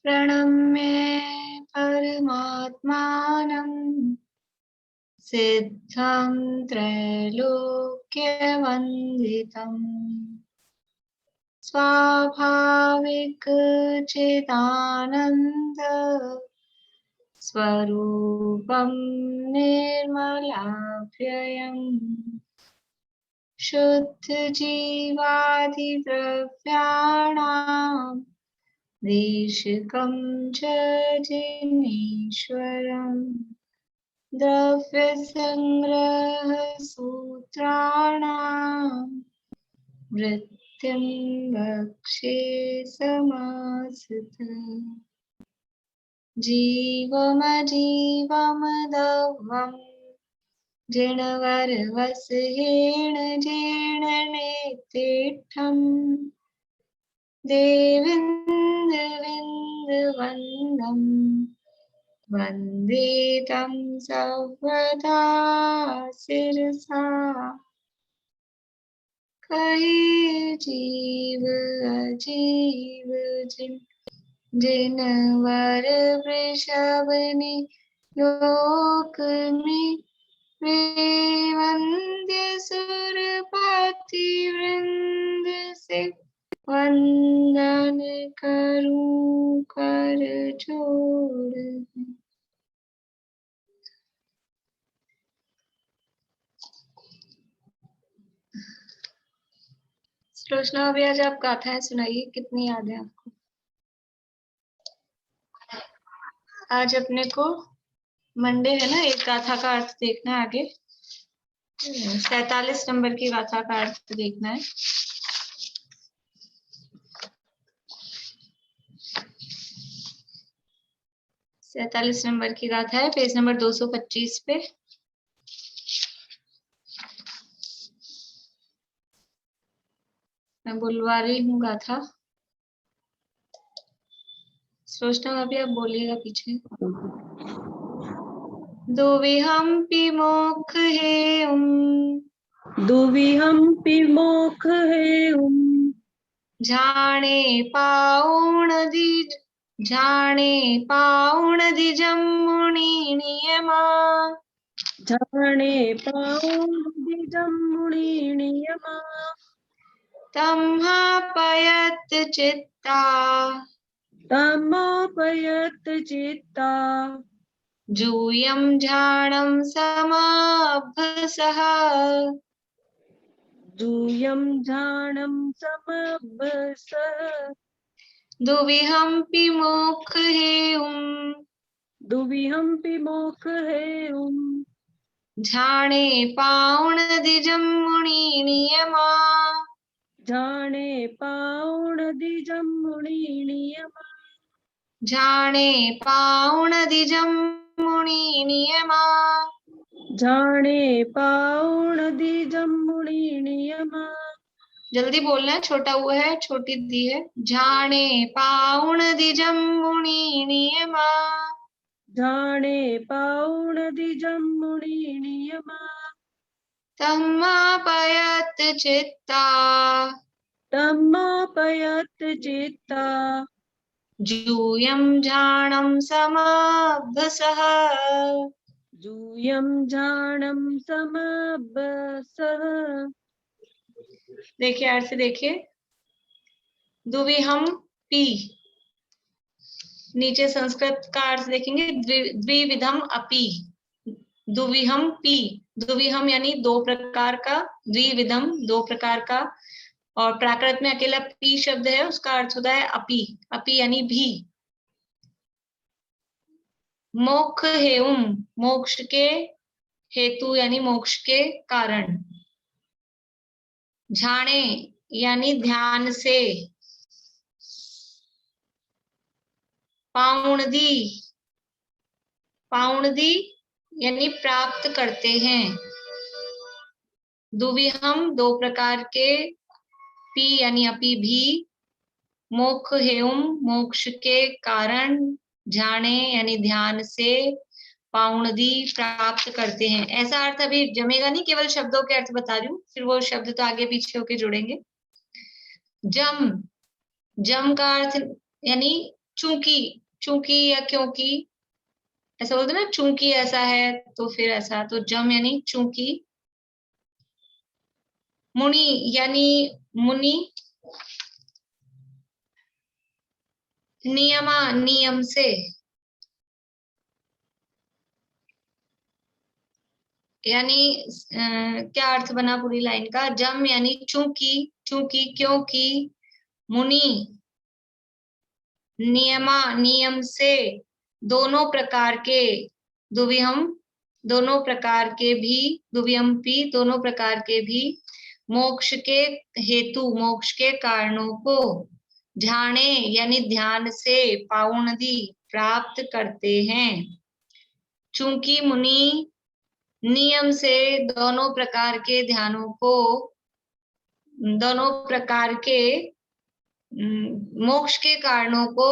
प्रणम्य परमात्मानं सिद्धं त्रैलोक्यवन्दितम् स्वाभाविक चिदानन्द स्वरूपं निर्मलाभ्ययम् शुद्ध जीवादिद्रव्याणां देशिकं च जिनेश्वरम् द्रव्यसंग्रह सूत्राणां वृत्तिं वक्षे समासतः जीवमजीवमदवम् जिणवरवसहेण जीर्णनेत्रेष्ठम् देवेन्द्रविन्दवन्दम् वन्दे तं सर्वदा शिरसा कहे जीव अजीव जिनवर वृषभनि लोक में वे वंद्य सुरपति वृंद से वंदन करूं कर जोड़। रोशना अभी आज आप गाथाएं सुनाइए, कितनी याद है आपको? आज अपने को मंडे है ना, एक गाथा का अर्थ देखना है आगे। 47 नंबर की गाथा का अर्थ देखना है। सैतालीस नंबर की गाथा है, पेज नंबर 225 पे। मैं बुलवा रही हूँ गाथा। सोचना अभी आप बोलिएगा पीछे। दुविहंपि मोक्ष हेयं दुविहंपि मोक्ष हेयं जाने पाउणदिजं मुनिनियमा जाने पाउणदिजं मुनिनियमा तमापयत् चित्ता जूयं झाणं समाभसः दुविहंपि मोक्ष हेयं झाणे पाउणदिजं मुनिनियमा झाणे पाउणदिजं मुनिनियमा। जल्दी बोलना है, छोटा हुआ है, छोटी दी है। झाणे पाउणदिजं मुनिनियमा तमापयत् चित्ता जूयं झाणं समाभसः देखिए अर्थ देखिए। दुविहम पी, नीचे संस्कृत का अर्थ देखेंगे। द्विविधम अपि। दुविहम पी, दुविहम यानी दो प्रकार का, द्विविधम दो प्रकार का, और प्राकृत में अकेला पी शब्द है, उसका अर्थ होता है अपि। अपि यानी भी। मोक्ष हेउम, मोक्ष के हेतु यानी मोक्ष के कारण। झाणे यानी ध्यान से। पाउणदी, पाउणदी यानी प्राप्त करते हैं। दुविहम दो प्रकार के, पी यानी अपि भी, मोक्ष हेउम मोक्ष के कारण, जाने यानी ध्यान से, पाउणदी प्राप्त करते हैं। ऐसा अर्थ अभी जमेगा नहीं, केवल शब्दों के अर्थ बता रही हूँ, फिर वो शब्द तो आगे पीछे होके जुड़ेंगे। जम, जम का अर्थ यानी चूंकि, चूंकि या क्योंकि ऐसा बोलते ना, चूंकि ऐसा है तो फिर ऐसा, तो जम यानी चूंकि। मुनि यानी मुनि। नियमा नियम से, यानी क्या अर्थ बना पूरी लाइन का? जम यानी चूंकि, चूंकि क्योंकि, मुनि नियमा नियम से, दोनों प्रकार के, दुविहम दोनों प्रकार के भी, दुविहमपि दोनों प्रकार के भी, मोक्ष के हेतु मोक्ष के कारणों को ध्याने यानी ध्यान से, पाउणदी प्राप्त करते हैं। चूंकि मुनि नियम से दोनों प्रकार के ध्यानों को, दोनों प्रकार के मोक्ष के कारणों को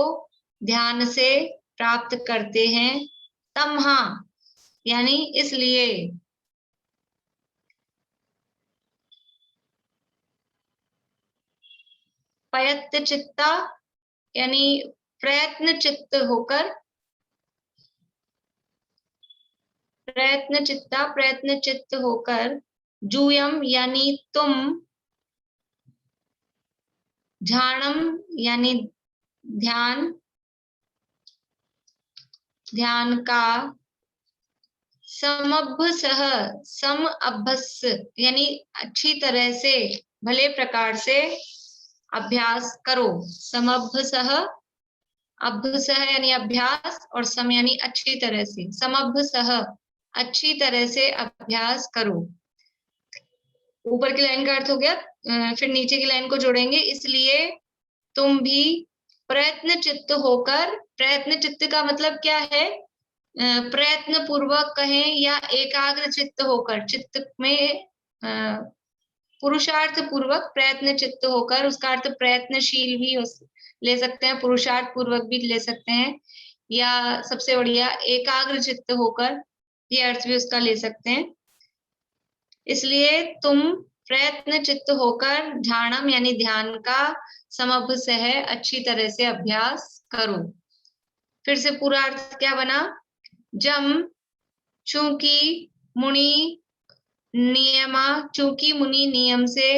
ध्यान से प्राप्त करते हैं। तमहा यानी इसलिए, प्रयत्न चित्ता यानी प्रयत्न चित्त होकर, प्रयत्न चित्ता प्रयत्न चित्त होकर, जूयम यानी तुम, ध्यानम यानी ध्यान, ध्यान का, समअभ्यसः सम अभ्यस यानी अच्छी तरह से, भले प्रकार से अभ्यास करो। समअभ्यसः, अभ्यसः यानी अभ्यास, और सम यानी अच्छी तरह से, समअभ्यसः अच्छी तरह से अभ्यास करो। ऊपर की लाइन का अर्थ हो गया, फिर नीचे की लाइन को जोड़ेंगे। इसलिए तुम भी प्रयत्न चित्त होकर, प्रयत्न चित्त का मतलब क्या है? प्रयत्न पूर्वक कहें या एकाग्र चित्त होकर, चित्त में पुरुषार्थ पूर्वक प्रयत्न चित्त होकर, उसका अर्थ प्रयत्नशील भी ले सकते हैं, पुरुषार्थ पूर्वक भी ले सकते हैं, या सबसे बढ़िया एकाग्र चित्त होकर, ये अर्थ भी उसका ले सकते हैं। इसलिए तुम प्रयत्न चित्त होकर ध्यानम यानी ध्यान का, समअभ्यसः अच्छी तरह से अभ्यास करो। फिर से पूरा अर्थ क्या बना? जम चूंकि मुनि नियमा, चूंकि मुनि नियम से,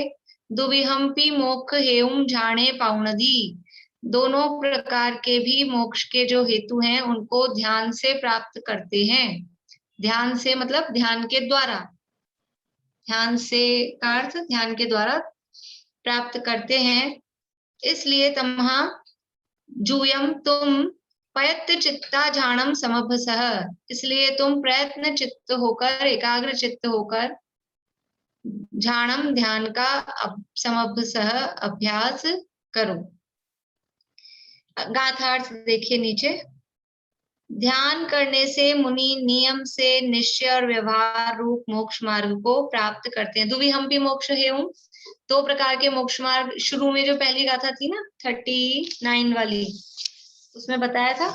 दुविहमपि मोक्ष हेउम झाणे पाउणदी दोनों प्रकार के भी मोक्ष के जो हेतु हैं उनको ध्यान से प्राप्त करते हैं। ध्यान से मतलब ध्यान के द्वारा, ध्यान से का अर्थ ध्यान के द्वारा प्राप्त करते हैं। इसलिए तमहा जूयम तुम प्रयत्न चित्ता ध्यानम समभ्यसः, इसलिए तुम प्रयत्न चित्त होकर, एकाग्र चित्त होकर ध्यानम ध्यान का समभ्यसः अभ्यास करो। गाथार्थ देखिए नीचे। ध्यान करने से मुनि नियम से निश्चय और व्यवहार रूप मोक्ष मार्ग को प्राप्त करते हैं। दुविहमपि मोक्ष हेउम, दो प्रकार के मोक्ष मार्ग, शुरू में जो पहली गाथा थी ना 39 वाली, उसमें बताया था।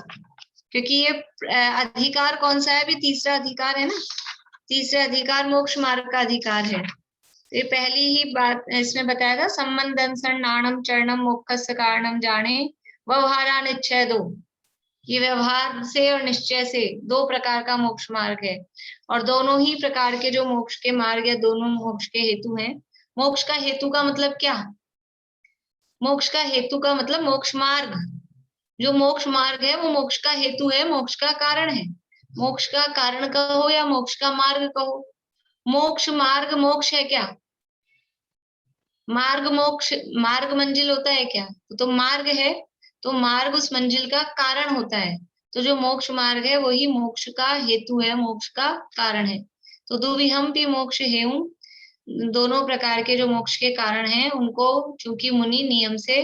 क्योंकि ये अधिकार कौन सा है? अभी तीसरा अधिकार है ना, तीसरा अधिकार मोक्ष मार्ग का अधिकार है। तो ये पहली ही बात इसमें बताया था, संबंधन नाणम चरणम मोक्षस्य कारणम जाने व्यवहारान निश्चय दो। ये व्यवहार से और निश्चय से दो प्रकार का मोक्ष मार्ग है, और दोनों ही प्रकार के जो मोक्ष के मार्ग या दोनों मोक्ष के हेतु हैं। मोक्ष का हेतु का मतलब क्या? मोक्ष का हेतु का मतलब मोक्ष मार्ग, जो मोक्ष मार्ग है वो मोक्ष का हेतु है, मोक्ष का कारण है। मोक्ष का कारण कहो या मोक्ष का मार्ग कहो, मोक्ष मार्ग मोक्ष है क्या? मार्ग मोक्ष, मार्ग मंजिल होता है क्या? तो मार्ग है, तो मार्ग उस मंजिल का कारण होता है। तो जो मोक्ष मार्ग है वही मोक्ष का हेतु है, मोक्ष का कारण है। तो दुविहमपि मोक्ष हेउ, दोनों प्रकार के जो मोक्ष के कारण हैं उनको चूंकि मुनि नियम से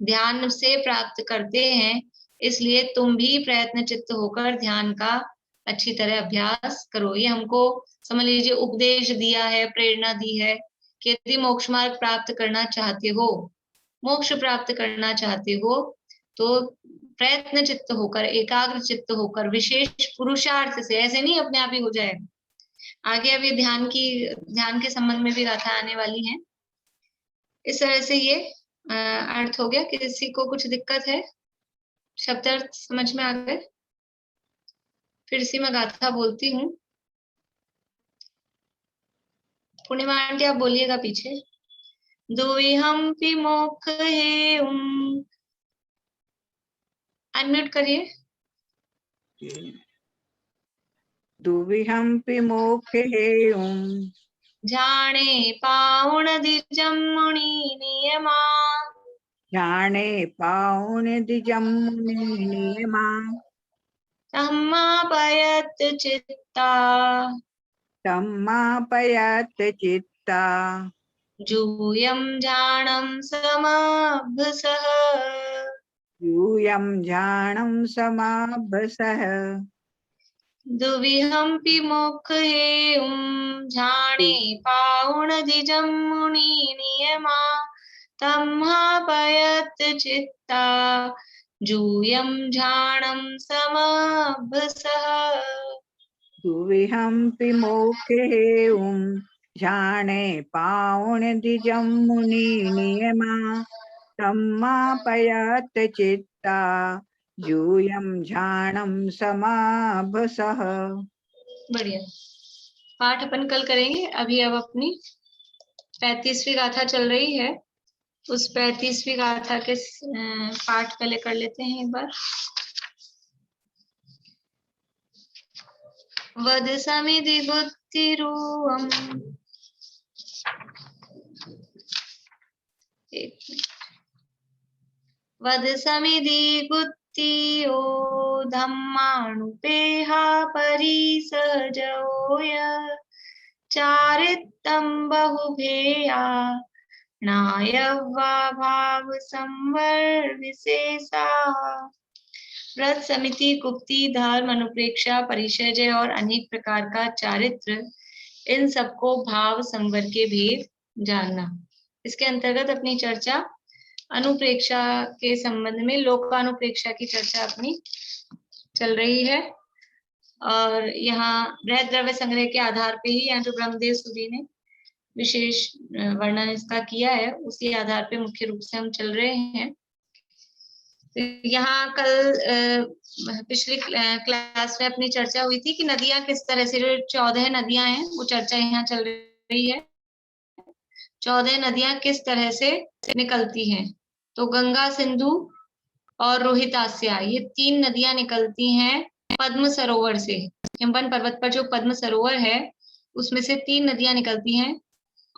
ध्यान से प्राप्त करते हैं, इसलिए तुम भी प्रयत्न चित्त होकर ध्यान का अच्छी तरह अभ्यास करो। ये हमको समझ लीजिए उपदेश दिया है, प्रेरणा दी है कि यदि मोक्ष मार्ग प्राप्त करना चाहते हो, मोक्ष प्राप्त करना चाहते हो, तो प्रयत्न चित्त होकर, एकाग्र चित्त होकर, विशेष पुरुषार्थ से, ऐसे नहीं अपने आप ही हो जाए। आगे अभी ध्यान के संबंध में भी गाथा आने वाली है। इस तरह से ये अर्थ हो गया। किसी को कुछ दिक्कत है शब्दार्थ समझ में आ गए? फिर से मैं गाथा बोलती हूँ। पूर्णिमा आंटी आप बोलिएगा पीछे। दुविहंपि मोक्षहेयं, अनम्यूट करिए। दुविहंपि मोक्षहेयं, जाने पाउणदिजं मुनि नियमा, जाने पाउनिदिजं मुनिनियमा, सम्मापयत् चित्ता, सम्मापयत् चित्ता, जूयं जानं समभसः। यूयं जानं समाभसः। दुविहंपि मोक्षहेयं, जाने पाउणदिजं मुनि नियमा, तम्हापयत् चित्ता, जूयं जानं समभसः। दुविहंपि मोक्षहेयं, जाने पाउनिदिजं मुनिनियमा, सम्मापयत् चित्ता, यूयं जानं समाभसः। बढ़िया। पाठ अपन कल करेंगे। अभी अब अपनी 35वीं गाथा चल रही है, उस 35वीं गाथा के पाठ पहले कर लेते हैं एक बार। वद समिधि बुद्धिरूपम्, वद समिधि गुत्तियो धम्मानुपेहा परिसहजोय, चारित्तं बहुभेया नायवा भाव संवर विशेषा। व्रत समिति, गुप्ति, धर्म, अनुप्रेक्षा, परिचय और अनेक प्रकार का चारित्र, इन सबको भाव संवर के भेद जानना। इसके अंतर्गत अपनी चर्चा अनुप्रेक्षा के संबंध में लोकानुप्रेक्षा की चर्चा अपनी चल रही है। और यहाँ बृहद द्रव्य संग्रह के आधार पे ही यहाँ जो ब्रह्मदेव सूरी ने विशेष वर्णन इसका किया है, उसी आधार पे मुख्य रूप से हम चल रहे हैं। तो यहाँ कल पिछली क्लास में अपनी चर्चा हुई थी कि नदियां किस तरह से, जो 14 नदियां हैं वो चर्चा यहाँ चल रही है। 14 नदियां किस तरह से निकलती हैं, तो गंगा, सिंधु और रोहितास्या, ये 3 नदियां निकलती हैं पद्म सरोवर से। हिमवन पर्वत पर जो पद्म सरोवर है उसमें से 3 नदियां निकलती हैं।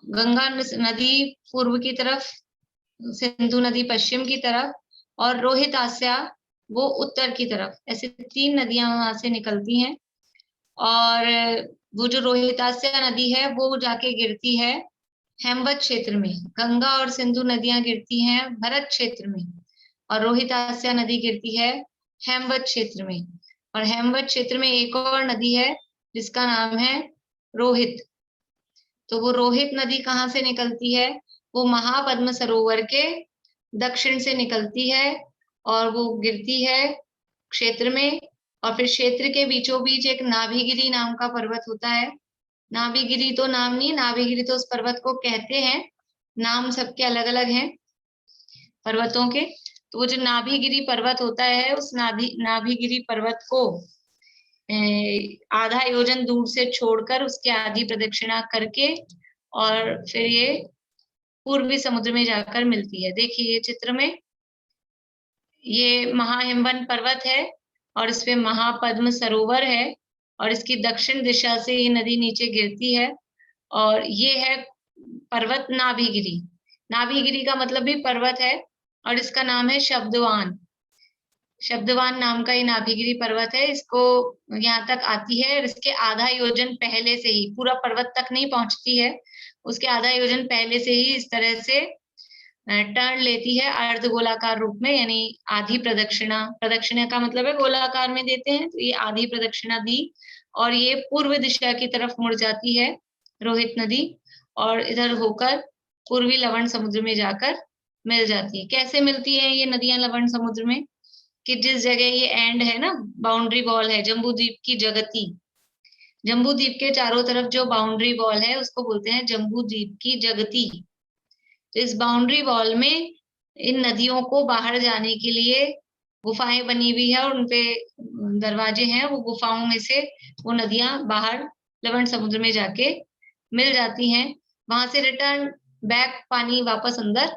गंगा नदी पूर्व की तरफ, सिंधु नदी पश्चिम की तरफ और रोहितास्या वो उत्तर की तरफ। ऐसे 3 नदियां वहां से निकलती हैं। और वो जो रोहितास्या नदी है वो जाके गिरती है हेमवत क्षेत्र में। गंगा और सिंधु नदियां गिरती हैं भरत क्षेत्र में और रोहितास्या नदी गिरती है हेमवत क्षेत्र में। और हेमवत क्षेत्र में एक और नदी है जिसका नाम है रोहित। तो वो रोहित नदी कहाँ से निकलती है, वो महापद्म सरोवर के दक्षिण से निकलती है और वो गिरती है क्षेत्र में। और फिर क्षेत्र के बीचों बीच एक नाभिगिरी नाम का पर्वत होता है। नाभिगिरी तो नाम नहीं, नाभिगिरी तो उस पर्वत को कहते हैं, नाम सबके अलग अलग हैं पर्वतों के। तो वो जो नाभिगिरी पर्वत होता है, उस नाभिगिरी पर्वत को आधा योजन दूर से छोड़कर उसके आधी प्रदक्षिणा करके और फिर ये पूर्वी समुद्र में जाकर मिलती है। देखिए ये चित्र में ये महाहिमवन पर्वत है और इसपे महापद्म सरोवर है और इसकी दक्षिण दिशा से ये नदी नीचे गिरती है। और ये है पर्वत नाभिगिरी। नाभिगिरी का मतलब भी पर्वत है और इसका नाम है शब्दवान। शब्दवान नाम का ये नाभिगिरी पर्वत है। इसको यहाँ तक आती है और इसके आधा योजन पहले से ही, पूरा पर्वत तक नहीं पहुंचती है, उसके आधा योजन पहले से ही इस तरह से टर्न लेती है अर्ध गोलाकार रूप में, यानी आधी प्रदक्षिणा। प्रदक्षिणा का मतलब है गोलाकार में देते हैं, तो ये आधी प्रदक्षिणा दी और ये पूर्व दिशा की तरफ मुड़ जाती है रोहित नदी और इधर होकर पूर्वी लवण समुद्र में जाकर मिल जाती है। कैसे मिलती है ये नदियां लवण समुद्र में, कि जिस जगह ये एंड है ना, बाउंड्री वॉल है जम्बू द्वीप की जगती, जम्बू द्वीप के चारों तरफ जो बाउंड्री वॉल है उसको बोलते हैं जम्बू द्वीप की जगती। तो इस बाउंड्री वॉल में इन नदियों को बाहर जाने के लिए गुफाएं बनी हुई है और उनपे दरवाजे हैं। वो गुफाओं में से वो नदियां बाहर लवण समुद्र में जाके मिल जाती हैं। वहां से रिटर्न बैक पानी वापस अंदर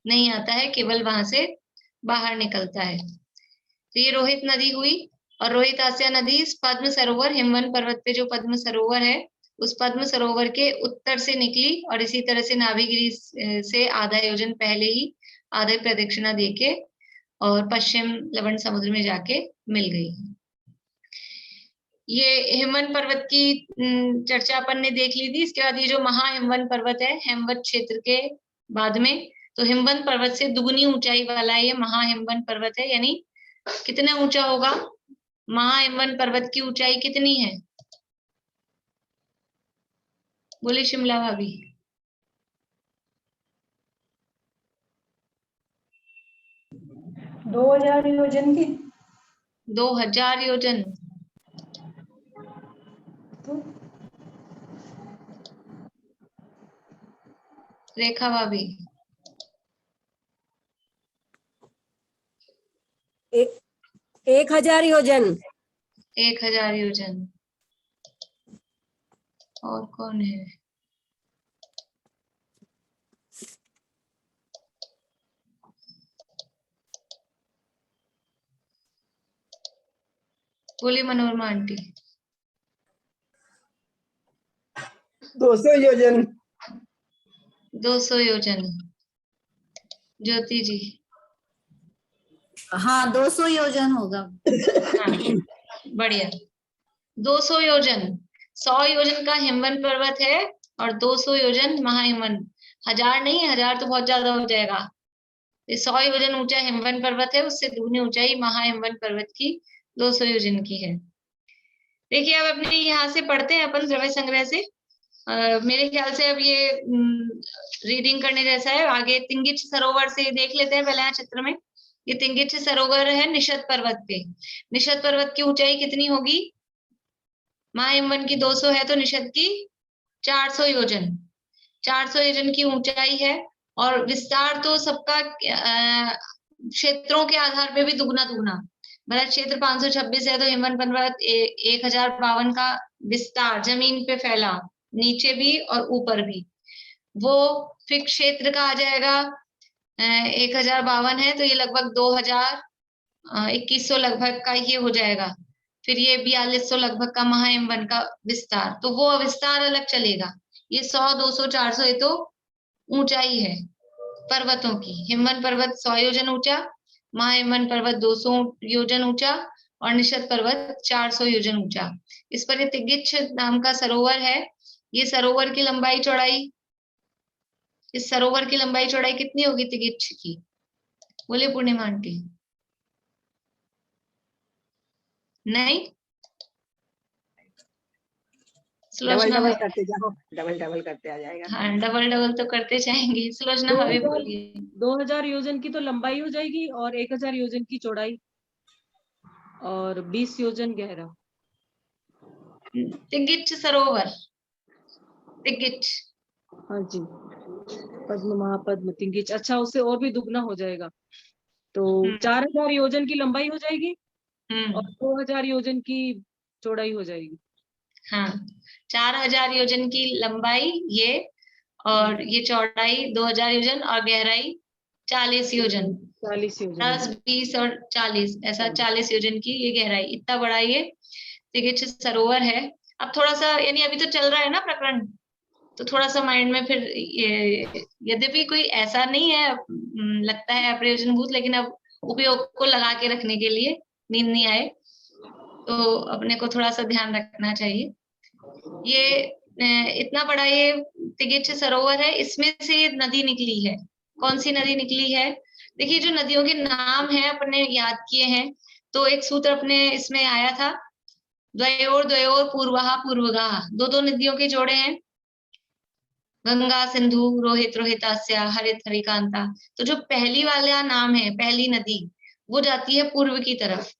नहीं आता है, केवल वहां से बाहर निकलता है। तो ये रोहित नदी हुई। और रोहित आस्या नदी पद्म सरोवर, हिमवन पर्वत पे जो पद्म सरोवर है, उस पद्म सरोवर के उत्तर से निकली और इसी तरह से नाभिगिरी से आधा योजन पहले ही आधे प्रदक्षिणा देके और पश्चिम लवण समुद्र में जाके मिल गई। ये हिमवन पर्वत की चर्चा अपन ने देख ली थी। इसके बाद ये जो महाहिमवन पर्वत है हेमवत क्षेत्र के बाद में, तो हिमवन पर्वत से दुगनी ऊंचाई वाला ये महाहिमवन पर्वत है। यानी कितना ऊंचा होगा? महाहिमवन पर्वत की ऊंचाई कितनी है? बोले शिमला भाभी। 2000 योजन की। 2000 योजन। तो रेखा भाभी। 1000 योजन। 1000 योजन। और कौन है? बोली मनोरमा आंटी। 200 योजन। 200 योजन। ज्योति जी। हाँ 200 योजन होगा। हाँ, बढ़िया। 200 योजन। 100 योजन का हिमवन पर्वत है और 200 योजन महाहिमवन। 1000 नहीं, 1000 तो बहुत ज्यादा हो जाएगा। 100 योजन ऊंचा हिमवन पर्वत है, उससे दुगनी ऊंचाई महाहिमवन पर्वत की 200 योजन की है। देखिए अब अपने यहाँ से पढ़ते हैं अपन द्रव्य संग्रह से। मेरे ख्याल से अब ये रीडिंग करने जैसा है। आगे तिंगिच सरोवर से देख लेते हैं पहले यहाँ चित्र में। ये तिंगिच सरोवर है निषद पर्वत पे। निषद पर्वत की ऊंचाई कितनी होगी? महाहिमवन की 200 है तो निषद की 400 योजन। 400 योजन की ऊंचाई है और विस्तार तो सबका क्षेत्रों के आधार पे भी दुगना दुगना। मतलब क्षेत्र 526 है तो हिमवन पर्वत 1052 का विस्तार जमीन पे फैला, नीचे भी और ऊपर भी, वो फिर क्षेत्र का आ जाएगा 1052 है तो ये लगभग 2100 लगभग का ये हो जाएगा। फिर ये 4200 लगभग का महाहिमवन का विस्तार, तो वो विस्तार अलग चलेगा। ये 100 200 400 ये तो ऊंचाई है पर्वतों की। हिमवन पर्वत 100 योजन ऊंचा, महाहिमवन पर्वत 200 योजन ऊंचा और निषद पर्वत 400 योजन ऊंचा। इस पर ये तिगिच्छ नाम का सरोवर है। ये सरोवर की लंबाई चौड़ाई, इस सरोवर की लंबाई चौड़ाई कितनी होगी तिगिच्छ की? बोले पूर्णिमा आंटी। नहीं, डबल डबल करते जाओ, डबल डबल करते आ जाएगा। हाँ डबल डबल तो करते जाएंगे। सुलोचना भाभी बोलिए। 2000 योजन की तो लंबाई हो जाएगी और 1000 योजन की चौड़ाई और 20 योजन गहरा। तिगिच्छ सरोवर, तिगिच्छ। हाँ जी, पद्म महापद्म तिंगिच। अच्छा, उससे और भी दुगना हो जाएगा तो 4000 योजन की लंबाई हो जाएगी और 2000 योजन की चौड़ाई हो जाएगी। हाँ 4000 योजन की लंबाई ये, और ये चौड़ाई 2000 योजन और गहराई 40 योजन। 40 योजन। 10 20 और 40 ऐसा 40 योजन की ये गहराई। इतना बड़ा ये तिगिच्छ सरोवर है। अब थोड़ा सा यानी अभी तो चल रहा है ना प्रकरण, तो थोड़ा सा माइंड में फिर यद्यपि कोई ऐसा नहीं है लगता है अप्रयोजनभूत, लेकिन अब उपयोग को लगा के रखने के लिए, नींद नहीं आए तो अपने को थोड़ा सा ध्यान रखना चाहिए। ये इतना बड़ा ये तिगिच्छ सरोवर है, इसमें से ये नदी निकली है। कौन सी नदी निकली है? देखिए जो नदियों के नाम है अपने याद किए हैं, तो एक सूत्र अपने इसमें आया था, द्वयोर द्वयोर पूर्वहा पूर्वगाः। दो नदियों के जोड़े हैं, गंगा सिंधु रोहित रोहितास्या हरित हरिकांता। तो जो पहली वाला नाम है, पहली नदी, वो जाती है पूर्व की तरफ,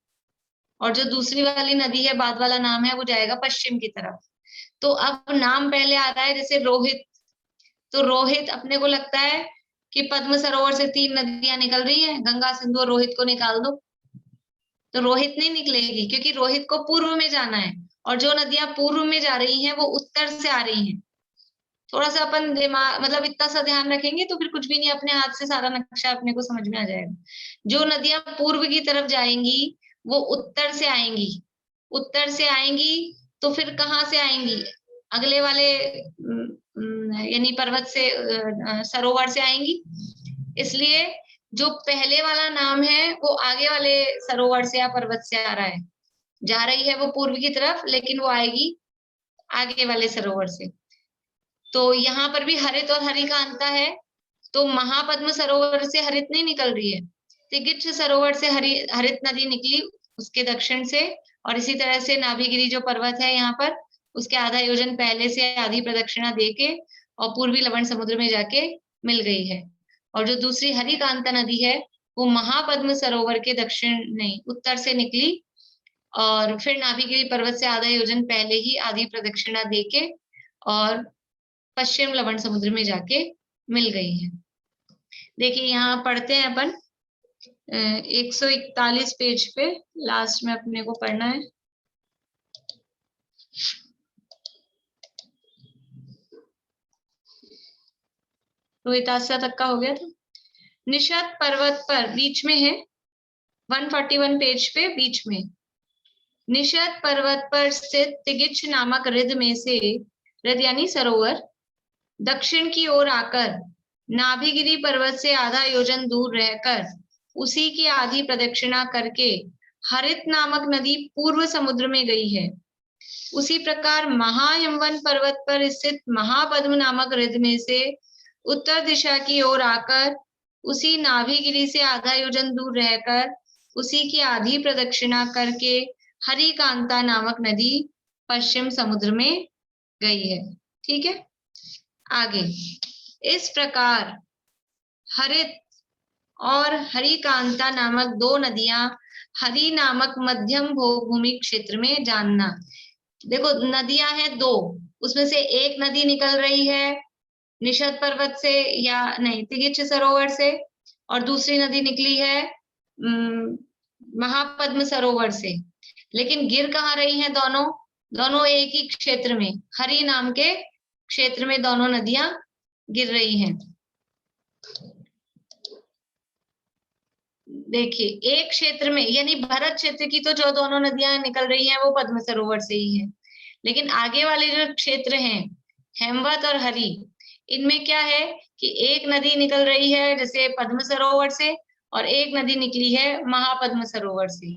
और जो दूसरी वाली नदी है बाद वाला नाम है वो जाएगा पश्चिम की तरफ। तो अब नाम पहले आ रहा है जैसे रोहित, तो रोहित अपने को लगता है कि पद्म सरोवर से 3 नदियां निकल रही हैं, गंगा सिंधु और रोहित को निकाल दो तो रोहित नहीं निकलेगी, क्योंकि रोहित को पूर्व में जाना है, और जो नदियां पूर्व में जा रही हैं वो उत्तर से आ रही हैं। थोड़ा सा अपन दिमाग मतलब इतना सा ध्यान रखेंगे तो फिर कुछ भी नहीं, अपने हाथ से सारा नक्शा अपने को समझ में आ जाएगा। जो नदियां पूर्व की तरफ जाएंगी वो उत्तर से आएंगी, उत्तर से आएंगी तो फिर कहाँ से आएंगी, अगले वाले यानी पर्वत से, सरोवर से आएंगी। इसलिए जो पहले वाला नाम है वो आगे वाले सरोवर से या पर्वत से आ रहा है, जा रही है वो पूर्व की तरफ, लेकिन वो आएगी आगे वाले सरोवर से। तो यहाँ पर भी हरित और हरि का अंतर है। तो महापद्म सरोवर से हरित नहीं निकल रही है, तिगिच्छ सरोवर से हरित नदी निकली उसके दक्षिण से, और इसी तरह से नाभिगिरी जो पर्वत है यहाँ पर, उसके आधा योजन पहले से आधी प्रदक्षिणा देके और पूर्वी लवण समुद्र में जाके मिल गई है। और जो दूसरी हरिकांता नदी है वो महापद्म सरोवर के दक्षिण नहीं उत्तर से निकली, और फिर नाभिगिरी पर्वत से आधा योजन पहले ही आधी प्रदक्षिणा देके और पश्चिम लवण समुद्र में जाके मिल गई है। देखिए यहाँ पढ़ते हैं अपन 141 पेज पे लास्ट में अपने को पढ़ना है। रोहितास्या तक का हो गया था। निषद पर्वत पर बीच में है, 141 पेज पे बीच में, निषद पर्वत पर स्थित तिगिच्छ नामक रिध में से, रिध यानी सरोवर, दक्षिण की ओर आकर नाभिगिरी पर्वत से आधा योजन दूर रहकर उसी की आधी प्रदक्षिणा करके हरित नामक नदी पूर्व समुद्र में गई है। उसी प्रकार महायमवन पर्वत पर स्थित महापद्म नामक रिध में से उत्तर दिशा की ओर आकर उसी नाभिगिरी से आधा योजन दूर रहकर उसी की आधी प्रदक्षिणा करके हरिकांता नामक नदी पश्चिम समुद्र में गई है। ठीक है, आगे इस प्रकार हरित और हरिकांता नामक दो नदियां हरि नामक मध्यम भूमि क्षेत्र में जानना। देखो नदियां हैं दो, उसमें से एक नदी निकल रही है निषद पर्वत से या नहीं तिगिच्छ सरोवर से, और दूसरी नदी निकली है महापद्म सरोवर से। लेकिन गिर कहाँ रही हैं दोनों, दोनों एक ही क्षेत्र में, हरि नाम के क्षेत्र में दोनों नदियां गिर रही हैं। देखिए एक क्षेत्र में यानी भरत क्षेत्र की तो जो दोनों नदियां निकल रही हैं वो पद्म सरोवर से ही है, लेकिन आगे वाले जो क्षेत्र हैं हेमवत और हरि, इनमें क्या है कि एक नदी निकल रही है जैसे पद्म सरोवर से और एक नदी निकली है महापद्म सरोवर से।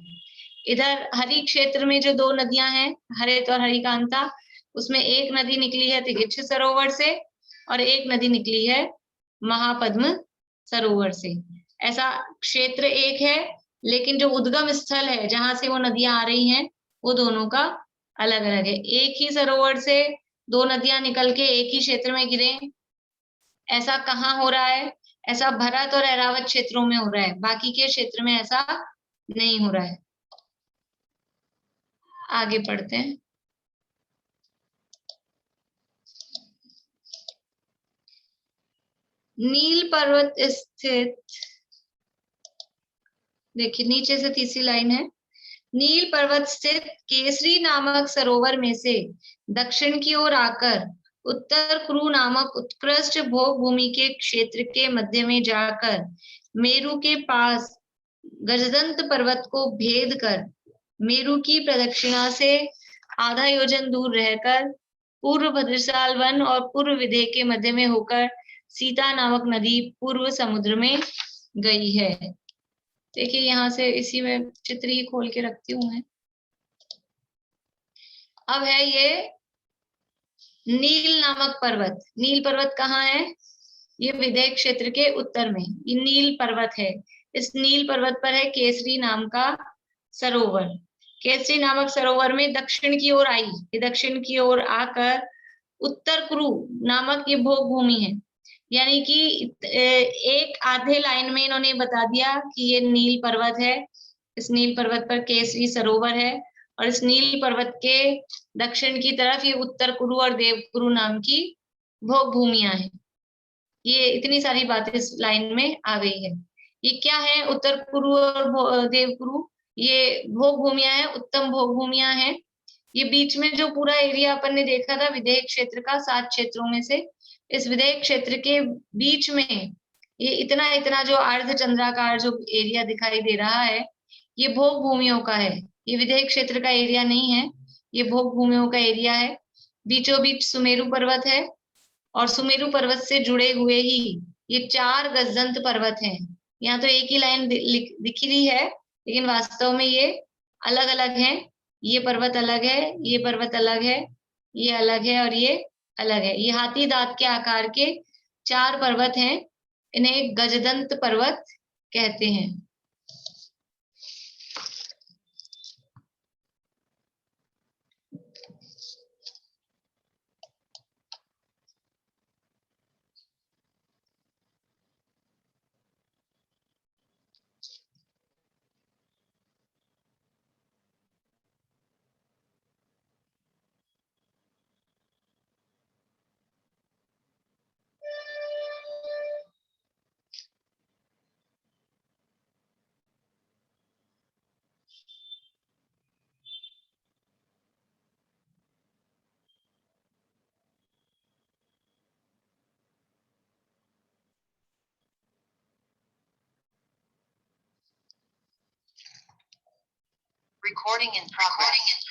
इधर हरि क्षेत्र में जो दो नदियां हैं हरित और हरिकांता, उसमें एक नदी निकली है तिगिच्छ सरोवर से और एक नदी निकली है महापद्म सरोवर से। ऐसा क्षेत्र एक है, लेकिन जो उद्गम स्थल है जहां से वो नदियां आ रही हैं वो दोनों का अलग अलग है। एक ही सरोवर से दो नदियां निकल के एक ही क्षेत्र में गिरे, ऐसा कहाँ हो रहा है? ऐसा भरत और ऐरावत क्षेत्रों में हो रहा है, बाकी के क्षेत्र में ऐसा नहीं हो रहा है। आगे पढ़ते हैं। नील पर्वत स्थित, देखिए नीचे से तीसरी लाइन है, नील पर्वत स्थित केसरी नामक सरोवर में से दक्षिण की ओर आकर उत्तर कुरु नामक उत्कृष्ट भोग भूमि के क्षेत्र के मध्य में जाकर मेरु के पास गजदंत पर्वत को भेद कर मेरु की प्रदक्षिणा से आधा योजन दूर रहकर पूर्व भद्रसाल वन और पूर्व विदेह के मध्य में होकर सीता नामक नदी पूर्व समुद्र में गई है। देखिए यहाँ से इसी में चित्र ही खोल के रखती हूँ मैं। अब है ये नील नामक पर्वत। नील पर्वत कहाँ है? ये विदेह क्षेत्र के उत्तर में ये नील पर्वत है। इस नील पर्वत पर है केसरी नाम का सरोवर। केसरी नामक सरोवर में दक्षिण की ओर आई, ये दक्षिण की ओर आकर उत्तर कुरु नामक ये भोग भूमि है, यानी कि एक आधे लाइन में इन्होंने बता दिया कि ये नील पर्वत है, इस नील पर्वत पर केसरी सरोवर है और इस नील पर्वत के दक्षिण की तरफ ये उत्तर कुरु और देवकुरु नाम की भोग भूमियां हैं। ये इतनी सारी बातें इस लाइन में आ गई है। ये क्या है उत्तर कुरु और देवकुरु? ये भोग भूमियां हैं, उत्तम भोग भूमियां हैं। ये बीच में जो पूरा एरिया अपन ने देखा था विधेयक क्षेत्र का 7 क्षेत्रों में से, इस विधेयक क्षेत्र के बीच में ये इतना इतना जो अर्ध चंद्राकार जो एरिया दिखाई दे रहा है, ये भोग भूमियों का है। ये विधेयक क्षेत्र का एरिया नहीं है, ये भोग भूमियों का एरिया है। बीचों बीच सुमेरु पर्वत है और सुमेरु पर्वत से जुड़े हुए ही ये 4 गजदंत पर्वत हैं। यहाँ तो एक ही लाइन दिख रही है, लेकिन वास्तव में ये अलग अलग हैं। ये पर्वत अलग है, ये पर्वत अलग है, ये अलग है और ये अलग है। ये हाथी दांत के आकार के 4 पर्वत हैं, इन्हें गजदंत पर्वत कहते हैं। Recording in progress.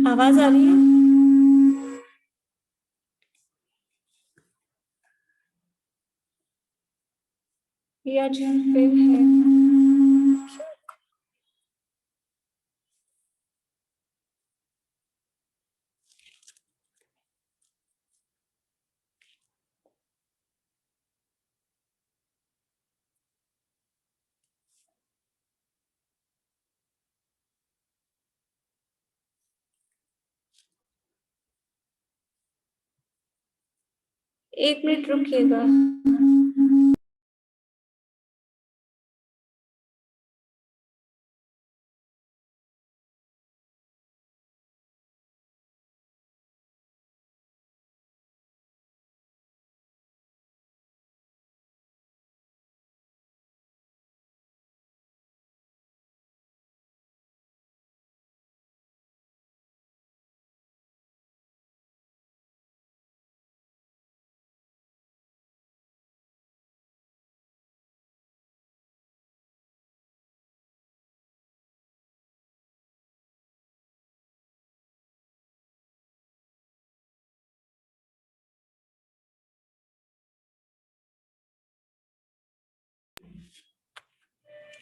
आवाज आ रही है? या जिन पे है? एक मिनट रुकिएगा।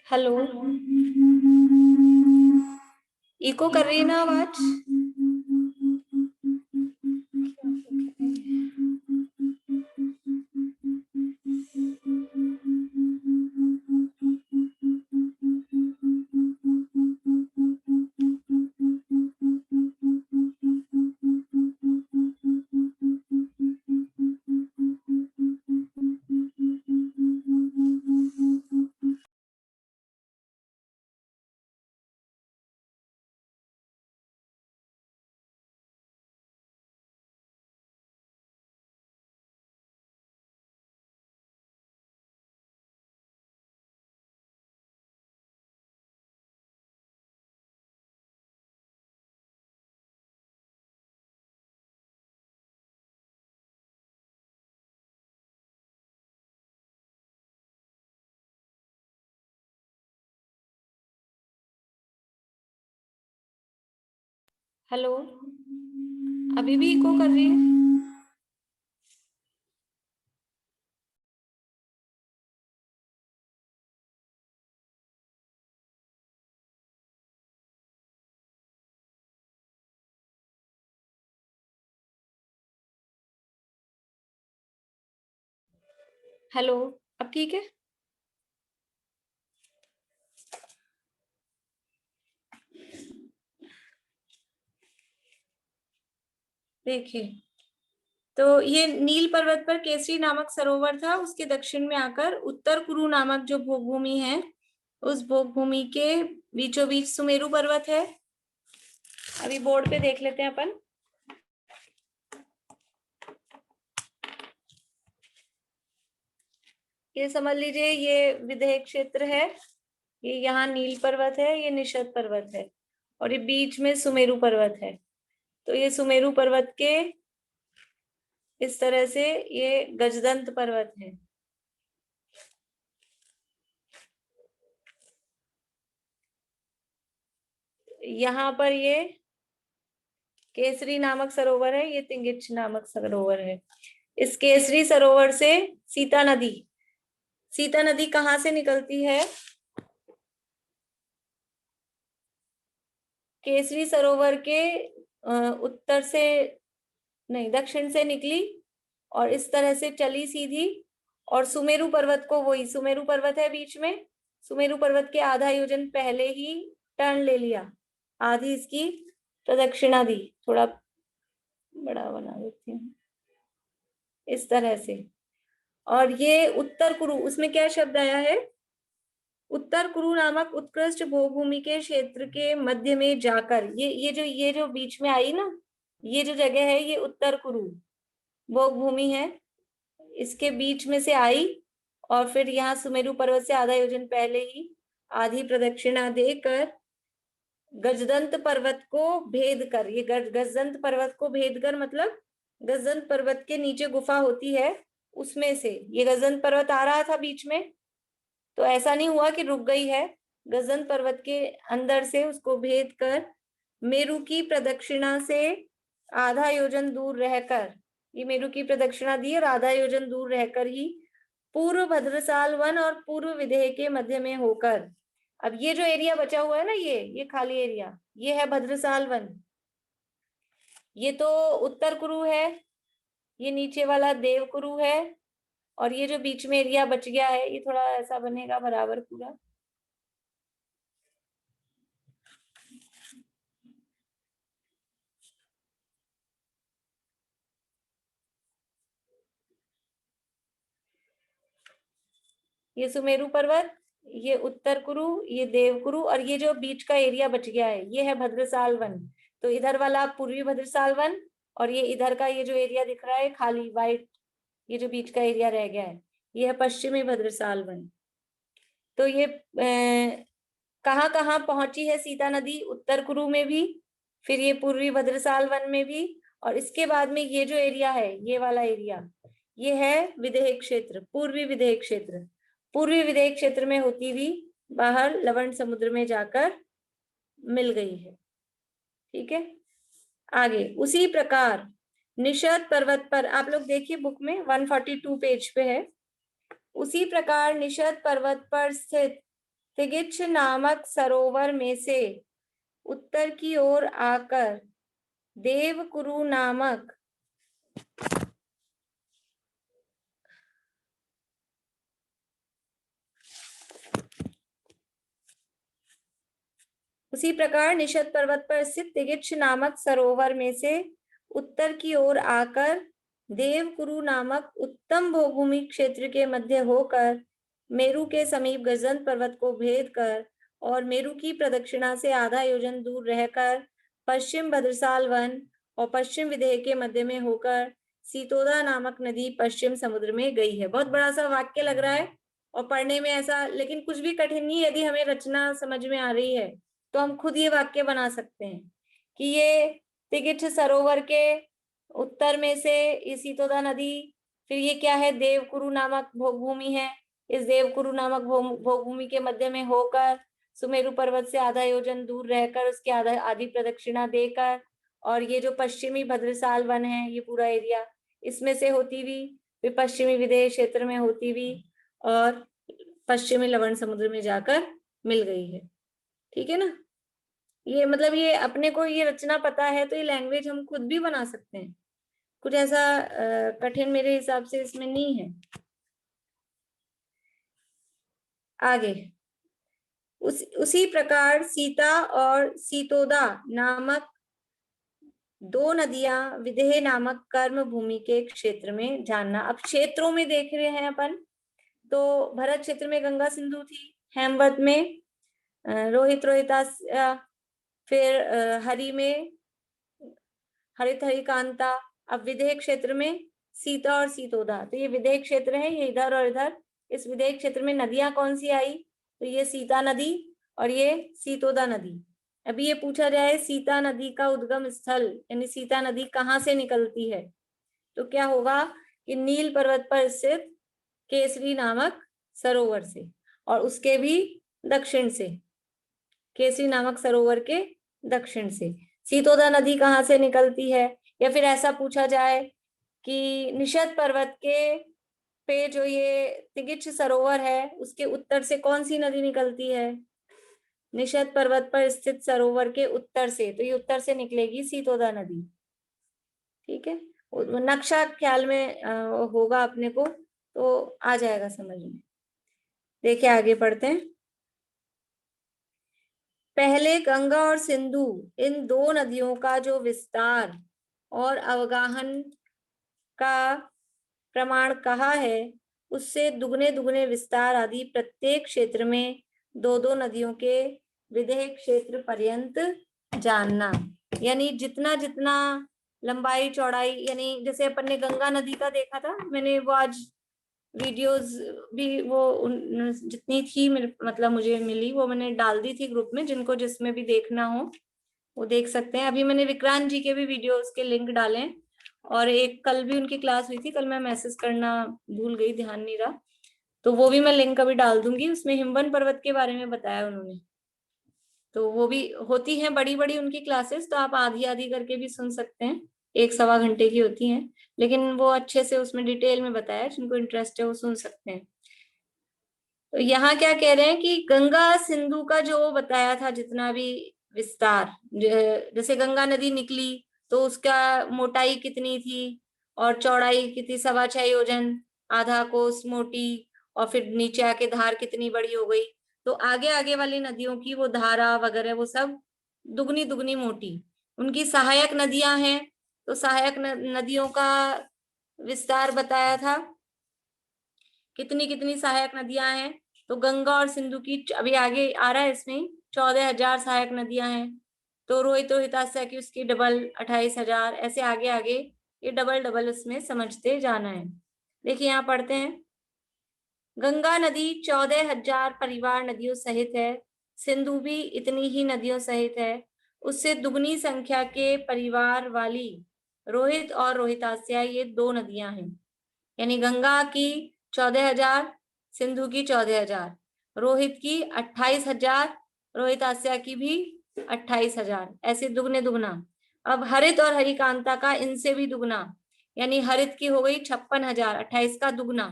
हेलो, इको कर रही है ना आवाज? हेलो, अभी भी इको कर रही है? हेलो, अब ठीक है? देखिए, तो ये नील पर्वत पर केसरी नामक सरोवर था, उसके दक्षिण में आकर उत्तर कुरु नामक जो भोगभूमि है, उस भोगभूमि के बीचों बीच सुमेरु पर्वत है। अभी बोर्ड पे देख लेते हैं अपन। ये समझ लीजिए ये विदेह क्षेत्र है, ये यहाँ नील पर्वत है, ये निषद पर्वत है, और ये बीच में सुमेरु पर्वत है। तो ये सुमेरु पर्वत के इस तरह से ये गजदंत पर्वत है। यहाँ पर ये केसरी नामक सरोवर है, ये तिंगिच नामक सरोवर है। इस केसरी सरोवर से सीता नदी कहाँ से निकलती है? केसरी सरोवर के उत्तर से नहीं, दक्षिण से निकली और इस तरह से चली सीधी, और सुमेरु पर्वत को, वही सुमेरु पर्वत है बीच में, सुमेरु पर्वत के आधा योजन पहले ही टर्न ले लिया, आधी इसकी प्रदक्षिणा दी। थोड़ा बड़ा बना देती हूँ इस तरह से। और ये उत्तर कुरु, उसमें क्या शब्द आया है? उत्तर कुरु नामक उत्कृष्ट भूभूमि के क्षेत्र के मध्य में जाकर, ये जो बीच में आई ना, ये जो जगह है, ये उत्तर कुरु भूमि है, इसके बीच में से आई और फिर यहाँ सुमेरु पर्वत से आधा योजन पहले ही आधी प्रदक्षिणा देकर गजदंत पर्वत को भेद कर, ये गजदंत पर्वत को भेद कर मतलब गजदंत पर्वत के नीचे गुफा होती है, उसमें से ये गजदंत पर्वत आ रहा था बीच में, तो ऐसा नहीं हुआ कि रुक गई है, गजदंत पर्वत के अंदर से उसको भेद कर मेरु की प्रदक्षिणा से आधा योजन दूर रहकर, ये मेरु की प्रदक्षिणा दी और आधा योजन दूर रहकर ही पूर्व भद्रसाल वन और पूर्व विदेह के मध्य में होकर, अब ये जो एरिया बचा हुआ है ना, ये खाली एरिया, ये है भद्रसाल वन, ये तो उत्तर कुरु है, ये नीचे वाला देव कुरु है, और ये जो बीच में एरिया बच गया है, ये थोड़ा ऐसा बनेगा बराबर पूरा। ये सुमेरु पर्वत, ये उत्तर कुरु, ये देव कुरु, और ये जो बीच का एरिया बच गया है, ये है भद्रसाल वन। तो इधर वाला पूर्वी भद्रसाल वन, और ये इधर का ये जो एरिया दिख रहा है खाली व्हाइट, ये जो बीच का एरिया रह गया है, ये है पश्चिमी भद्रसाल वन। तो ये कहाँ कहाँ पहुंची है सीता नदी? उत्तर कुरु में भी, फिर ये पूर्वी भद्रसाल वन में भी, और इसके बाद में ये जो एरिया है, ये वाला एरिया, ये है विदेह क्षेत्र, पूर्वी विदेह क्षेत्र। पूर्वी विदेह क्षेत्र में होती हुई बाहर लवण समुद्र में जाकर मिल गई है। ठीक है, आगे उसी प्रकार निषद पर्वत पर, आप लोग देखिए बुक में 142 पेज पे है, उसी प्रकार निषद पर्वत पर स्थित तिगिच्छ नामक सरोवर में से उत्तर की ओर आकर देवकुरु नामक उसी प्रकार निषद पर्वत पर स्थित तिगिच्छ नामक सरोवर में से उत्तर की ओर आकर देवकुरु नामक उत्तम भूभूमि क्षेत्र के मध्य होकर मेरु के समीप गजदंत पर्वत को भेद कर और मेरु की प्रदक्षिणा से आधा योजन दूर रहकर पश्चिम भद्रसाल वन और पश्चिम विदेह के मध्य में होकर सीतोदा नामक नदी पश्चिम समुद्र में गई है। बहुत बड़ा सा वाक्य लग रहा है और पढ़ने में ऐसा, लेकिन कुछ भी कठिन नहीं, यदि हमें रचना समझ में आ रही है तो हम खुद ये वाक्य बना सकते हैं कि ये तिगिच्छ सरोवर के उत्तर में से ये सीतोदा नदी, फिर ये क्या है, देवकुरु नामक भोगभूमि है, इस देवकुरु नामक भोगभूमि के मध्य में होकर सुमेरु पर्वत से आधा योजन दूर रहकर उसके आधी प्रदक्षिणा देकर, और ये जो पश्चिमी भद्रसाल वन है, ये पूरा एरिया, इसमें से होती हुई फिर पश्चिमी विदेह क्षेत्र में होती हुई और पश्चिमी लवण समुद्र में जाकर मिल गई है। ठीक है ना, ये मतलब ये अपने को ये रचना पता है तो ये लैंग्वेज हम खुद भी बना सकते हैं, कुछ ऐसा कठिन मेरे हिसाब से इसमें नहीं है। आगे उसी प्रकार सीता और सीतोदा नामक दो नदियां विदेह नामक कर्म भूमि के क्षेत्र में जानना। अब क्षेत्रों में देख रहे हैं अपन, तो भरत क्षेत्र में गंगा सिंधु थी, हेमवत में रोहित रोहितास्या, फिर हरि में हरित हरिकांता, अब विदेह क्षेत्र में सीता और सीतोदा। तो ये विदेह क्षेत्र है, ये इधर और इधर। इस विदेह क्षेत्र में नदियां कौन सी आई, तो ये सीता नदी और ये सीतोदा नदी। अभी ये पूछा जाए सीता नदी का उद्गम स्थल, यानी सीता नदी कहाँ से निकलती है, तो क्या होगा कि नील पर्वत पर स्थित केसरी नामक सरोवर से, और उसके भी दक्षिण से, केसरी नामक सरोवर के दक्षिण से। सीतोदा नदी कहाँ से निकलती है, या फिर ऐसा पूछा जाए कि निषद पर्वत के पे जो ये तिगिच सरोवर है उसके उत्तर से कौन सी नदी निकलती है, निषद पर्वत पर स्थित सरोवर के उत्तर से, तो ये उत्तर से निकलेगी सीतोदा नदी। ठीक है, नक्शा ख्याल में होगा अपने को, तो आ जाएगा समझ में। देखिए आगे पढ़ते हैं। पहले गंगा और सिंधु, इन दो नदियों का जो विस्तार और अवगाहन का प्रमाण कहा है, उससे दुगने दुगने विस्तार आदि प्रत्येक क्षेत्र में दो दो नदियों के विदेह क्षेत्र पर्यंत जानना। यानी जितना जितना लंबाई चौड़ाई, यानी जैसे अपन ने गंगा नदी का देखा था, मैंने वो आज वीडियोस भी वो जितनी थी मतलब मुझे मिली वो मैंने डाल दी थी ग्रुप में, जिनको जिसमें भी देखना हो वो देख सकते हैं। अभी मैंने विक्रांत जी के भी वीडियोस के लिंक डाले हैं, और एक कल भी उनकी क्लास हुई थी, कल मैं मैसेज करना भूल गई, ध्यान नहीं रहा, तो वो भी मैं लिंक अभी डाल दूंगी। उसमें हिमवन पर्वत के बारे में बताया उन्होंने, तो वो भी होती हैं बड़ी बड़ी उनकी क्लासेस, तो आप आधी आधी करके भी सुन सकते हैं, 1-1.25 घंटे की होती हैं, लेकिन वो अच्छे से उसमें डिटेल में बताया, जिनको इंटरेस्ट है वो सुन सकते हैं। तो यहाँ क्या कह रहे हैं कि गंगा सिंधु का जो बताया था जितना भी विस्तार, जैसे गंगा नदी निकली तो उसका मोटाई कितनी थी और चौड़ाई कितनी, 6.25 योजन, आधा कोस मोटी, और फिर नीचे आके धार कितनी बड़ी हो गई। तो आगे आगे वाली नदियों की वो धारा वगैरह वो सब दुगनी दुगनी मोटी। उनकी सहायक नदियां हैं, तो सहायक नदियों का विस्तार बताया था, कितनी कितनी सहायक नदियां हैं। तो गंगा और सिंधु की अभी आगे आ रहा है इसमें 14,000 सहायक नदियां हैं। तो रोहित रोहितास्या की उसकी डबल 28,000, ऐसे आगे आगे ये डबल डबल इसमें समझते जाना है। देखिए यहाँ पढ़ते हैं। गंगा नदी 14,000 परिवार नदियों सहित है, सिंधु भी इतनी ही नदियों सहित है। उससे दुगनी संख्या के परिवार वाली रोहित और रोहितास्या ये दो नदियां हैं, यानी गंगा की 14,000, सिंधु की 14,000, रोहित की 28,000, रोहितास्या की भी 28,000, ऐसे दुगने दुगना। अब हरित और हरिकांता का इनसे भी दुगना, यानी हरित की हो गई 56,000, 28 का दुगना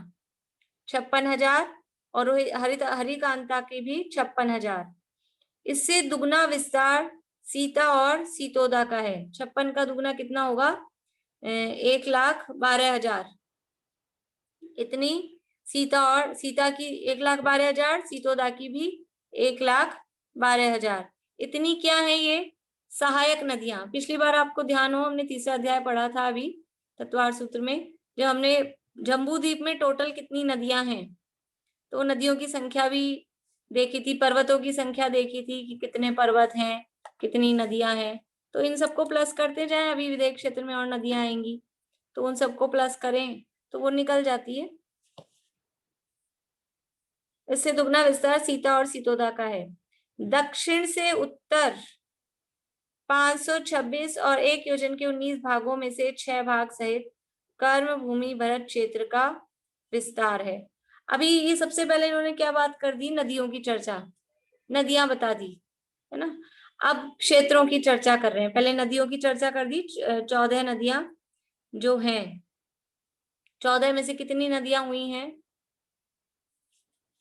56,000, और हरित हरिकांता की भी 56,000। इससे दुगना विस्तार सीता और सीतोदा का है। 56 का दुगना कितना होगा, 1,12,000। इतनी सीता की 1,12,000, सीतोदा की भी 1,12,000। इतनी क्या है ये सहायक नदियां। पिछली बार आपको ध्यान हो, हमने तीसरा अध्याय पढ़ा था अभी तत्वार सूत्र में, जो हमने जम्बू द्वीप में टोटल कितनी नदियां हैं, तो नदियों की संख्या भी देखी थी, पर्वतों की संख्या देखी थी कि कितने पर्वत हैं, कितनी नदियां हैं। तो इन सबको प्लस करते जाएं, अभी विदेह क्षेत्र में और नदियां आएंगी तो उन सबको प्लस करें तो वो निकल जाती है। इससे दुगना विस्तार सीता और सीतोदा का है। दक्षिण से उत्तर 526 और 1 योजन के 19 भागों में से 6 भाग सहित कर्म भूमि भरत क्षेत्र का विस्तार है। अभी ये सबसे पहले इन्होंने क्या बात कर दी, नदियों की चर्चा, नदियां बता दी है ना। अब क्षेत्रों की चर्चा कर रहे हैं। पहले नदियों की चर्चा कर दी, 14 नदियां जो हैं, 14 में से कितनी नदियां हुई हैं,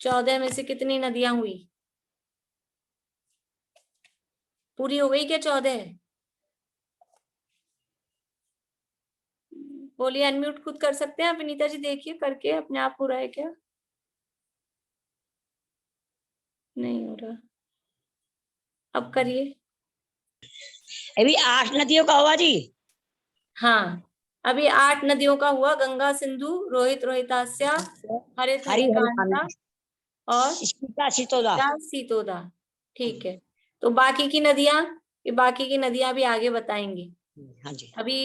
14 में से कितनी नदियां हुई, पूरी हो गई क्या 14? बोलिए, अनम्यूट खुद कर सकते हैं विनीता जी, देखिए करके अपने आप हो रहा है क्या, नहीं हो रहा, अब करिए। अभी 8 नदियों का हुआ जी। हाँ, अभी 8 नदियों का हुआ, गंगा, सिंधु, रोहित, रोहितास्या, हरित, हरिकांता और सीता सीतोदा। सीतोदा। ठीक है, तो बाकी की नदियां, अभी आगे बताएंगे। हाँ जी। अभी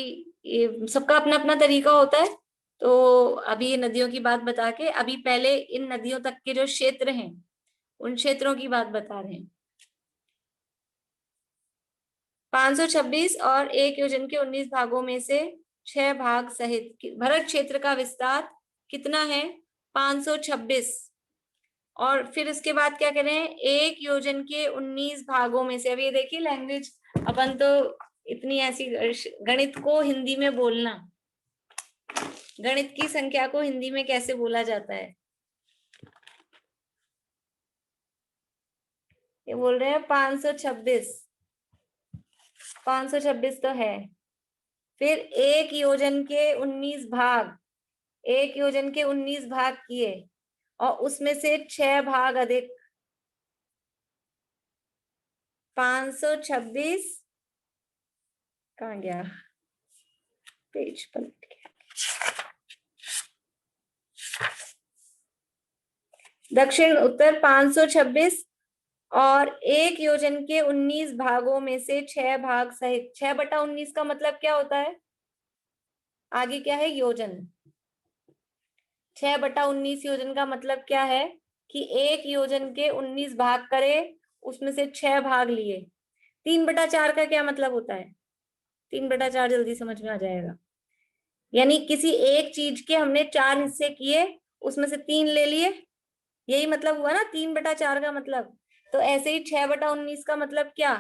ये सबका अपना अपना तरीका होता है, तो अभी ये नदियों की बात बता के, अभी पहले इन नदियों तक के जो क्षेत्र हैं उन क्षेत्रों की बात बता रहे हैं। 526 और 1 योजन के 19 भागों में से 6 भाग सहित भरत क्षेत्र का विस्तार कितना है? 526। और फिर उसके बाद क्या करें? 1 योजन के 19 भागों में से। अब ये देखिए लैंग्वेज, अपन तो इतनी ऐसी, गणित को हिंदी में बोलना, गणित की संख्या को हिंदी में कैसे बोला जाता है? ये बोल रहे हैं 526। 526 तो है। फिर 1 योजन के 19 भाग, 1 योजन के 19 भाग किए और उसमें से 6 भाग अधिक। 526 कहाँ गया? पेज पलट गया। दक्षिण उत्तर 526 और 1 योजन के 19 भागों में से 6 भाग सहित। 6/19 का मतलब क्या होता है? आगे क्या है? योजन। 6/19 योजन का मतलब क्या है? कि 1 योजन के 19 भाग करे, उसमें से 6 भाग लिए। 3/4 का क्या मतलब होता है? 3/4 जल्दी समझ में आ जाएगा। यानी किसी एक चीज के हमने 4 हिस्से किए, उसमें से 3 ले लिए, यही मतलब हुआ ना 3/4 का मतलब। तो ऐसे ही 6/19 का मतलब क्या?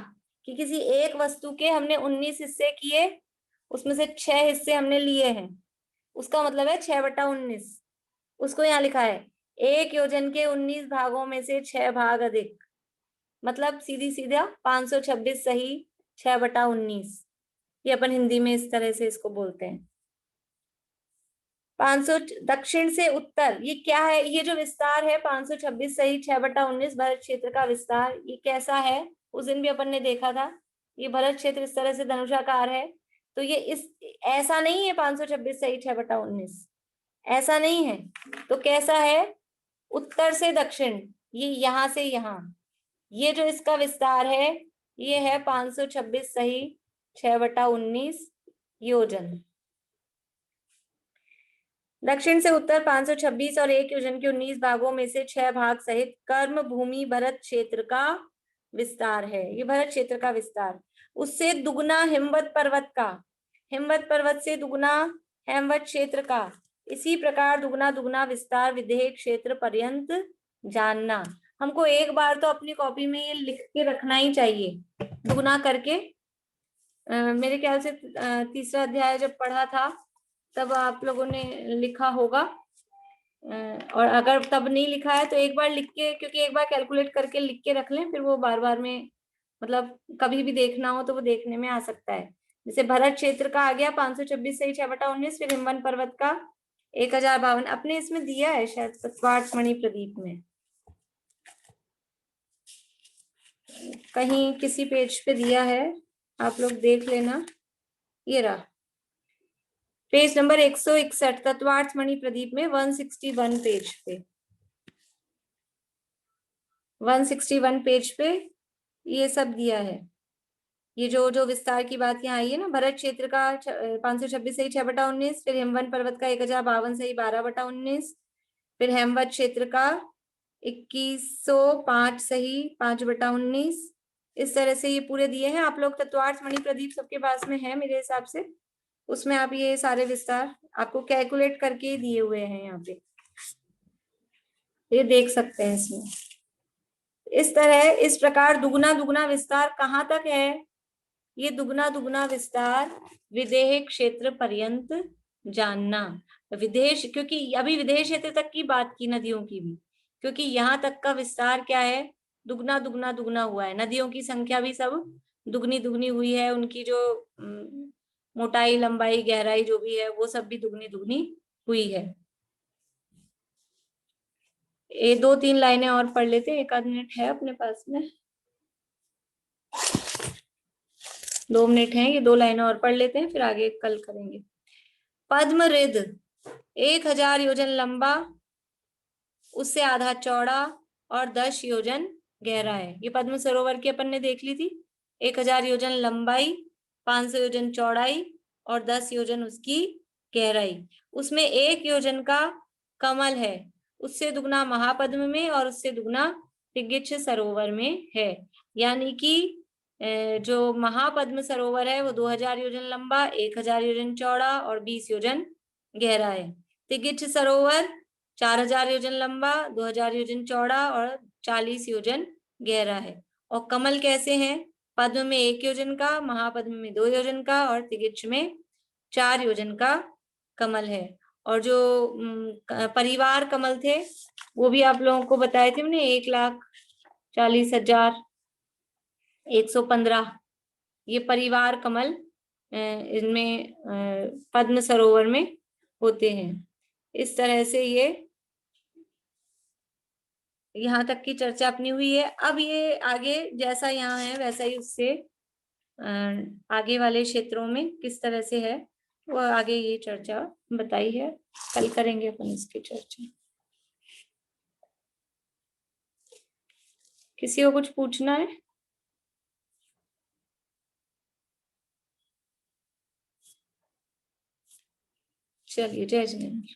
कि किसी एक वस्तु के हमने 19 हिस्से किए, उसमें से 6 हिस्से हमने लिए हैं, उसका मतलब है 6/19। उसको यहाँ लिखा है 1 योजन के 19 भागों में से 6 भाग अधिक, मतलब सीधी सीधा 526 सही 6/19। ये अपन हिंदी में इस तरह से इसको बोलते हैं। 500 दक्षिण से उत्तर, ये क्या है? ये जो विस्तार है 526 सही 6/19 भरत क्षेत्र का विस्तार, ये कैसा है? उस दिन भी अपन ने देखा था, ये भरत क्षेत्र इस तरह से धनुषाकार है। तो ये इस ऐसा नहीं है 526 सही 6/19, ऐसा नहीं है। तो कैसा है? उत्तर से दक्षिण, ये यहां से यहां, ये जो इसका विस्तार है ये है 526 सही 6/19 योजन। दक्षिण से उत्तर 526 और 1 योजन के 19 भागों में से 6 भाग सहित कर्म भूमि भरत क्षेत्र का विस्तार है। ये भरत क्षेत्र का विस्तार, उससे दुगना हिमवत पर्वत का, हिमवत पर्वत से दुगना हेमवत क्षेत्र का, इसी प्रकार दुगना दुगना विस्तार विदेह क्षेत्र पर्यंत जानना। हमको एक बार तो अपनी कॉपी में ये लिख के रखना ही चाहिए, दुगना करके। मेरे ख्याल से तीसरा अध्याय जब पढ़ा था तब आप लोगों ने लिखा होगा, और अगर तब नहीं लिखा है तो एक बार लिख के, क्योंकि एक बार कैलकुलेट करके लिख के रख लें, फिर वो बार बार में मतलब कभी भी देखना हो तो वो देखने में आ सकता है। जैसे भरत क्षेत्र का आ गया 526 सही 6/19, फिर हिमवन पर्वत का 1052। अपने इसमें दिया है शायद सतपाठ मणि प्रदीप में, कहीं किसी पेज पे दिया है, आप लोग देख लेना। ये रहा पेज नंबर 161 तत्वार्थ मणि प्रदीप में 161 पेज पे, 161 पेज पे ये सब दिया है। ये जो जो विस्तार की बात यहाँ आई है ना, भरत क्षेत्र का 526 सही 6/19, फिर हेमवन पर्वत का 1052 सही 12/19, फिर हेमवत क्षेत्र का 2105 सही 5/19। इस तरह से ये पूरे दिए हैं। आप लोग तत्वार्थ मणि प्रदीप सबके पास में है मेरे हिसाब से, उसमें आप ये सारे विस्तार आपको कैलकुलेट करके ही दिए हुए हैं, यहाँ पे ये देख सकते हैं इसमें। इस तरह इस प्रकार दुगना दुगना विस्तार कहाँ तक है? ये दुगना दुगना विस्तार विदेह क्षेत्र पर्यंत जानना। विदेश, क्योंकि अभी विदेह क्षेत्र तक की बात की नदियों की भी, क्योंकि यहाँ तक का विस्तार क्या है? दुगना दुगना दुगना हुआ है। नदियों की संख्या भी सब दुगनी दुगनी हुई है, उनकी जो मोटाई लंबाई गहराई जो भी है वो सब भी दुगनी दुगनी हुई है। ये 2-3 लाइनें और पढ़ लेते हैं, 1 आध मिनट है अपने पास में। 2 मिनट हैं, ये 2 लाइनें और पढ़ लेते हैं, फिर आगे कल करेंगे। पद्म रिद 1000 योजन लंबा, उससे आधा चौड़ा और 10 योजन गहरा है। ये पद्म सरोवर की अपन ने देख ली थी। 1000 योजन लंबाई, 500 योजन चौड़ाई और 10 योजन उसकी गहराई। उसमें 1 योजन का कमल है, उससे दुगना महापद्म में और उससे दुगना टिग्गिच्छ सरोवर में है। यानी कि जो महापद्म सरोवर है वो 2000 योजन लंबा, 1000 योजन चौड़ा और 20 योजन गहरा है। टिग्गिच्छ सरोवर 4000 योजन लंबा, 2000 योजन चौड़ा और 40 योजन गहरा है। और कमल कैसे हैं? पद्म में 1 योजन का, महापद्म में 2 योजन का और टिग्गिच्छ में 4 योजन का कमल है। और जो परिवार कमल थे वो भी आप लोगों को बताए थे हमने, 1,40,115 ये परिवार कमल इनमें पद्म सरोवर में होते हैं। इस तरह से ये यहाँ तक की चर्चा अपनी हुई है। अब ये आगे जैसा यहाँ है वैसा ही उससे आगे वाले क्षेत्रों में किस तरह से है वो आगे ये चर्चा बताई है, कल करेंगे अपन इसकी चर्चा। किसी को कुछ पूछना है? चलिए, जय जिनेन्द्र।